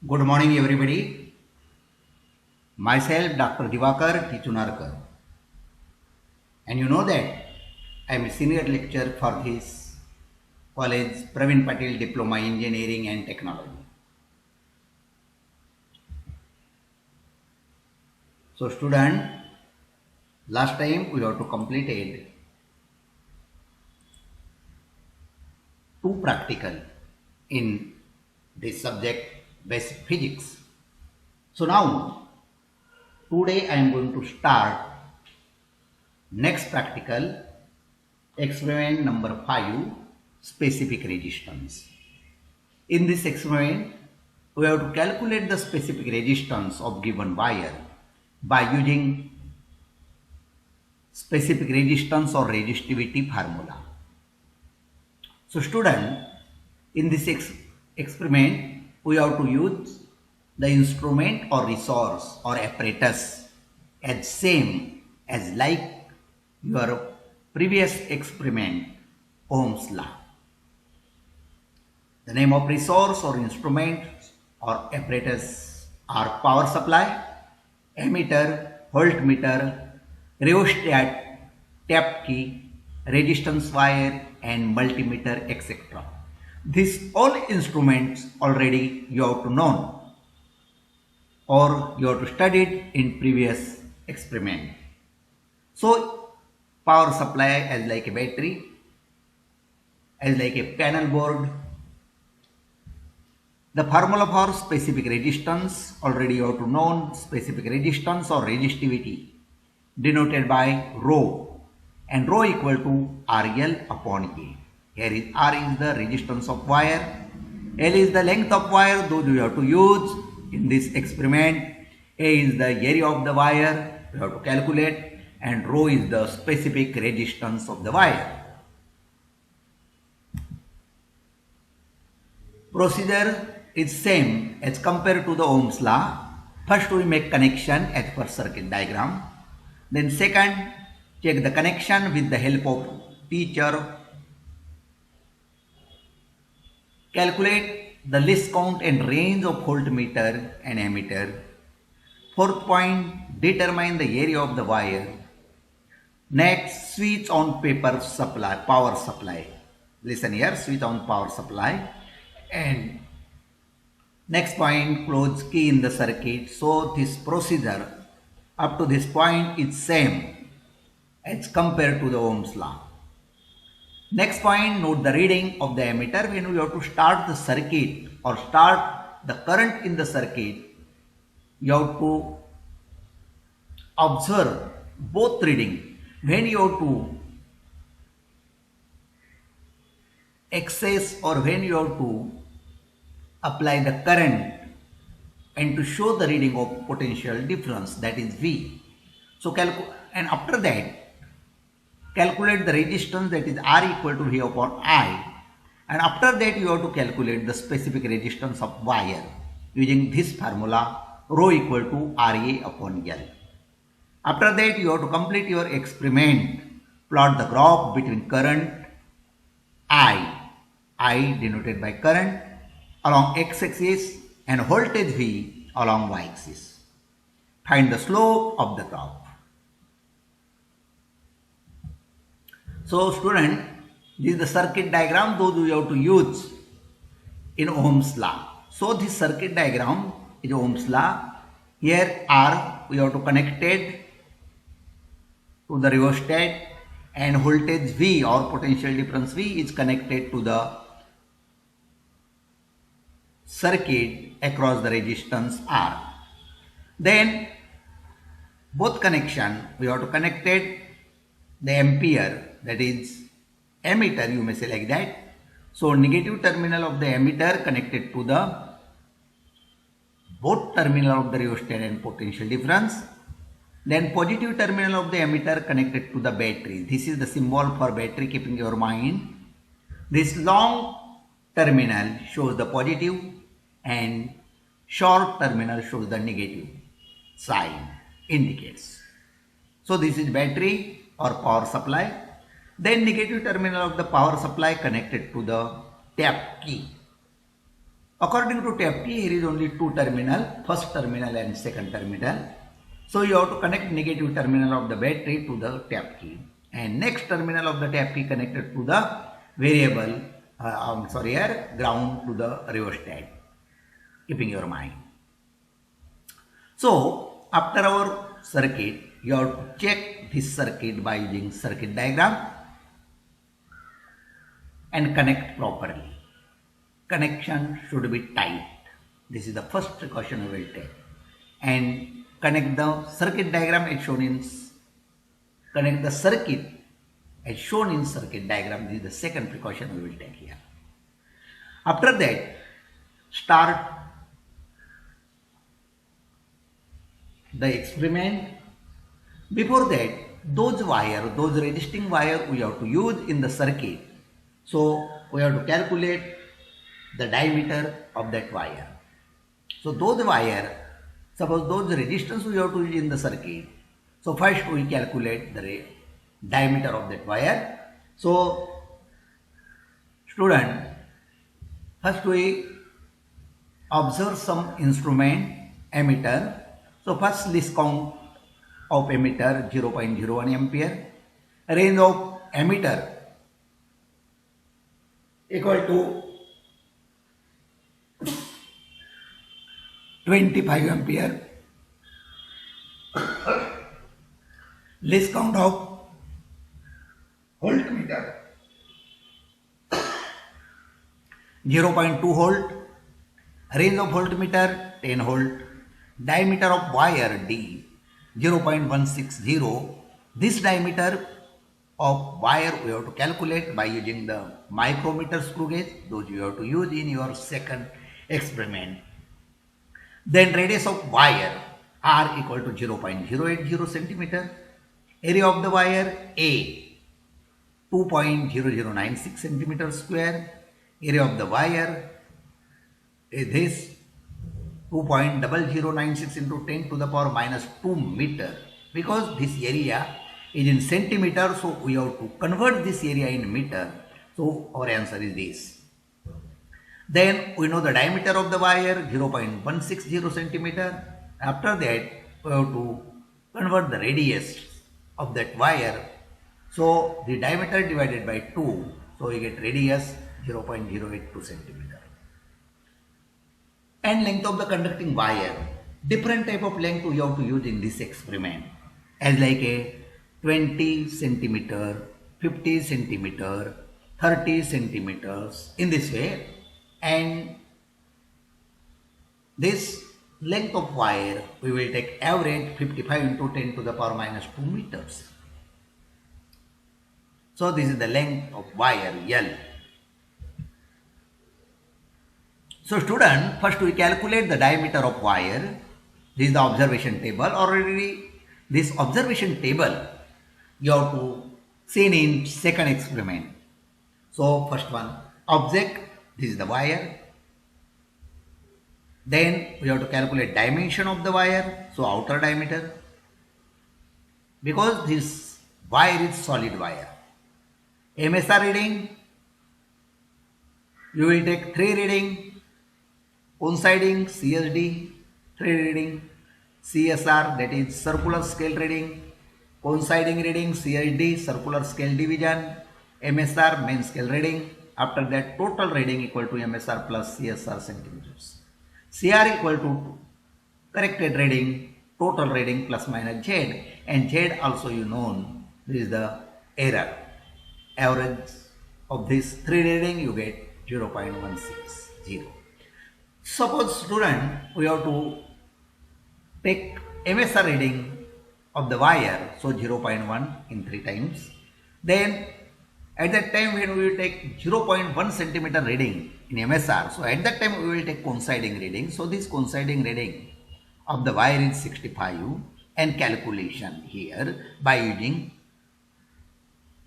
Good morning, everybody. Myself, Dr. Divakar Tichunarkar. And you know that I am a senior lecturer for this college, Praveen Patel Diploma Engineering and Technology. So, student, last time we have to completed two practical in this subject, basic physics. So now, today I am going to start next practical, experiment number 5, specific resistance. In this experiment, we have to calculate the specific resistance of given wire by using specific resistance or resistivity formula. So student, in this experiment, we have to use the instrument or resource or apparatus as same as like your previous experiment, Ohm's law. The name of resource or instrument or apparatus are power supply, ammeter, voltmeter, rheostat, tap key, resistance wire and multimeter, etc. These all instruments already you have to know or you have to studied in previous experiment. So power supply as like a battery, as like a panel board. The formula for specific resistance already you have to know specific resistance or resistivity denoted by rho, and rho equal to RL upon A. Here is R is the resistance of wire, L is the length of wire those you have to use in this experiment, A is the area of the wire you have to calculate, and rho is the specific resistance of the wire. Procedure is same as compared to the Ohm's law. First we make connection as per circuit diagram. Then second, check the connection with the help of teacher. Calculate the least count and range of voltmeter and ammeter. Fourth point, determine the area of the wire. Next, switch on power supply. Listen here, switch on power supply. And next point, close key in the circuit. So this procedure up to this point is same as compared to the Ohm's law. Next point, note the reading of the ammeter. When we have to start the circuit or start the current in the circuit, you have to observe both reading. When you have to access or when you have to apply the current and to show the reading of potential difference, that is V. So and after that calculate the resistance, that is R equal to V upon I, and after that you have to calculate the specific resistance of wire using this formula, rho equal to RA upon L. After that you have to complete your experiment, plot the graph between current I denoted by current along x-axis and voltage V along y-axis. Find the slope of the graph. So student, this is the circuit diagram those we have to use in Ohm's law. So this circuit diagram is Ohm's law. Here R we have to connect it to the rheostat, and voltage V or potential difference V is connected to the circuit across the resistance R. Then both connection we have to connect it the ampere, that is ammeter, you may say like that. So negative terminal of the ammeter connected to the both terminal of the rheostat and potential difference. Then positive terminal of the ammeter connected to the battery. This is the symbol for battery, keeping your mind. This long terminal shows the positive and short terminal shows the negative sign, indicates. So this is battery or power supply. Then negative terminal of the power supply connected to the tap key. According to tap key, here is only two terminal, first terminal and second terminal. So you have to connect negative terminal of the battery to the tap key, and next terminal of the tap key connected to the variable, ground to the rheostat, keeping your mind. So after our circuit, you have to check this circuit by using circuit diagram and connect properly. Connection should be tight. This is the first precaution we will take. And connect the circuit diagram as shown in connect the circuit as shown in circuit diagram. This is the second precaution we will take here. After that, start the experiment. Before that, those resisting wire we have to use in the circuit. So we have to calculate the diameter of that wire. So those wire, suppose those resistance we have to use in the circuit. So first we calculate the diameter of that wire. So student, first we observe some instrument ammeter. So first list count of ammeter 0.01 ampere. Range of ammeter equal to 25 ampere. List count of voltmeter 0.2 volt. Range of voltmeter 10 volt. Diameter of wire D 0.160. This diameter of wire we have to calculate by using the micrometer screw gauge. Those you have to use in your second experiment. Then radius of wire R equal to 0.080 centimeter. Area of the wire A 2.0096 centimeter square. Area of the wire is this 2.0096 into 10 to the power minus 2 meter. Because this area is in centimeter, so we have to convert this area in meter. So our answer is this. Then we know the diameter of the wire 0.160 centimeter. After that we have to convert the radius of that wire. So the diameter divided by 2, so we get radius 0.082 centimeter. And length of the conducting wire. Different type of length we have to use in this experiment, as like a 20 centimeter, 50 centimeter, 30 centimeters, in this way. And this length of wire we will take average 55 into 10 to the power minus 2 meters. So this is the length of wire L. So student, first we calculate the diameter of wire. This is the observation table. Already this observation table you have to see in second experiment. So first one, object, this is the wire. Then we have to calculate dimension of the wire, so outer diameter. Because this wire is solid wire. MSR reading, you will take 3 reading. Coinciding CSD 3 reading, CSR that is circular scale reading, coinciding reading CSD circular scale division, MSR main scale reading. After that total reading equal to MSR plus CSR centimeters. CR equal to corrected reading, total reading plus minus Z, and Z also you know this is the error. Average of this 3 reading you get 0.160. Suppose student, we have to take MSR reading of the wire, so 0.1 in 3 times. Then at that time when we will take 0.1 centimeter reading in MSR, so at that time we will take coinciding reading. So this coinciding reading of the wire is 65, and calculation here by using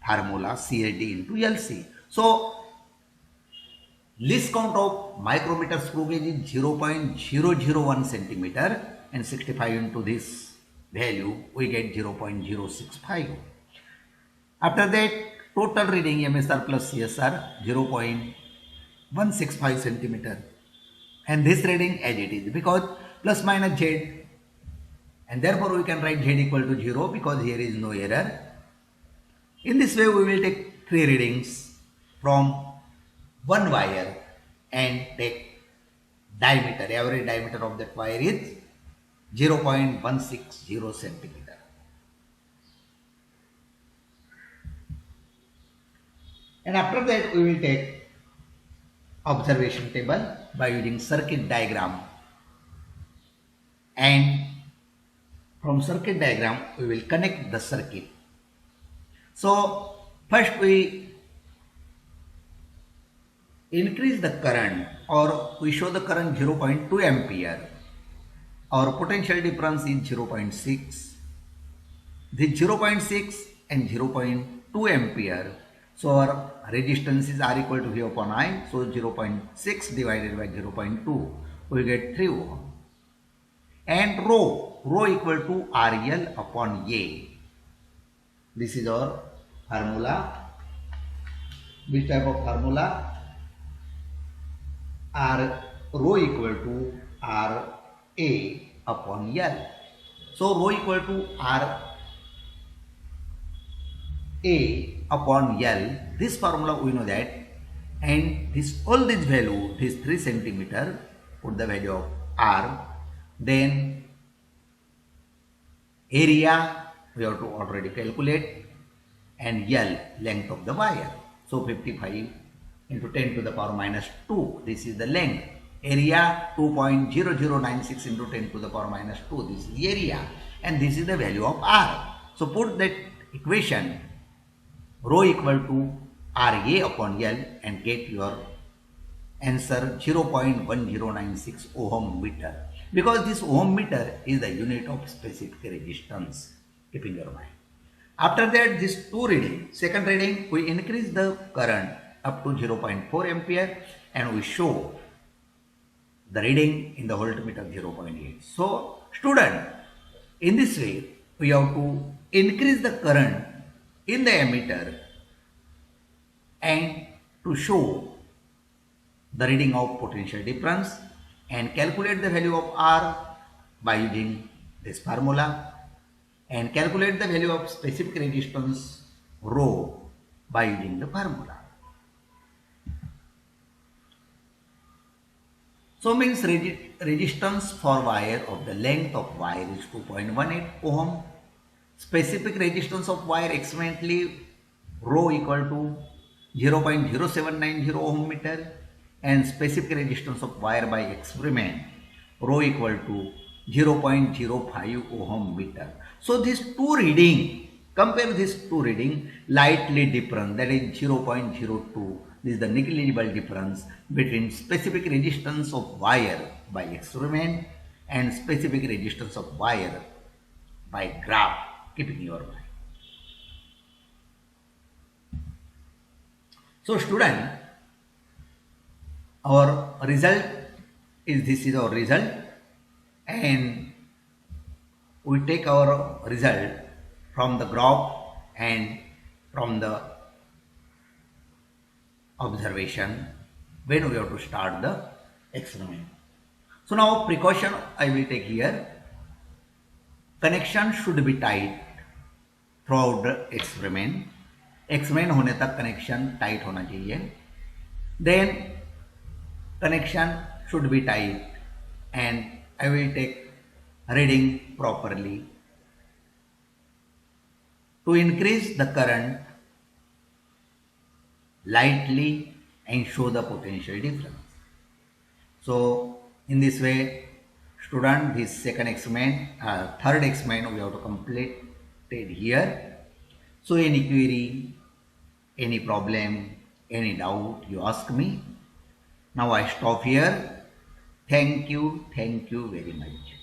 formula CSD into LC. So least count of micrometer screw gauge is 0.001 centimeter, and 65 into this value we get 0.065. After that total reading MSR plus CSR 0.165 centimeter. and this reading as it is, because plus minus z, and therefore we can write z equal to 0 because here is no error. In this way we will take 3 readings from one wire and take diameter. Average diameter of that wire is 0.160 centimeter. And after that we will take observation table by using circuit diagram, and from circuit diagram we will connect the circuit. So first we increase the current, or we show the current 0.2 ampere. Our potential difference is 0.6. This 0.6 and 0.2 ampere. So our resistances are equal to V upon I. So 0.6 divided by 0.2, we get 3 ohm. And rho equal to RL upon A. This is our formula. Which type of formula? Rho equal to RA upon L. So rho equal to RA upon L. This formula we know that, and all this value, this 3 centimeter, put the value of R. Then area we have to already calculate, and L, length of the wire. So 55 into 10 to the power minus 2, this is the length. Area 2.0096 into 10 to the power minus 2, this is the area, and this is the value of R. So put that equation, rho equal to RA upon L, and get your answer 0.1096 ohm meter, because this ohm meter is the unit of specific resistance, keeping your mind. After that, this 2 reading, second reading, we increase the current up to 0.4 ampere, and we show the reading in the voltmeter 0.8. So student, in this way we have to increase the current in the ammeter and to show the reading of potential difference, and calculate the value of R by using this formula, and calculate the value of specific resistance rho by using the formula. So means resistance for wire of the length of wire is 2.18 ohm. Specific resistance of wire experimentally rho equal to 0.0790 ohm meter, and specific resistance of wire by experiment rho equal to 0.05 ohm meter. So these 2 reading, compare these 2 reading, lightly different, that is 0.02. This is the negligible difference between specific resistance of wire by experiment and specific resistance of wire by graph, keeping your mind. So student, our result is, this is our result, and we take our result from the graph and from the observation when we have to start the experiment. So now precaution I will take here. Connection should be tight throughout the experiment. Experiment होने तक connection tight होना चाहिए. Then connection should be tight, and I will take reading properly to increase the current lightly and show the potential difference. So in this way, student, this second experiment, third experiment we have to complete it here. So any query, any problem, any doubt, you ask me. Now I stop here. Thank you very much.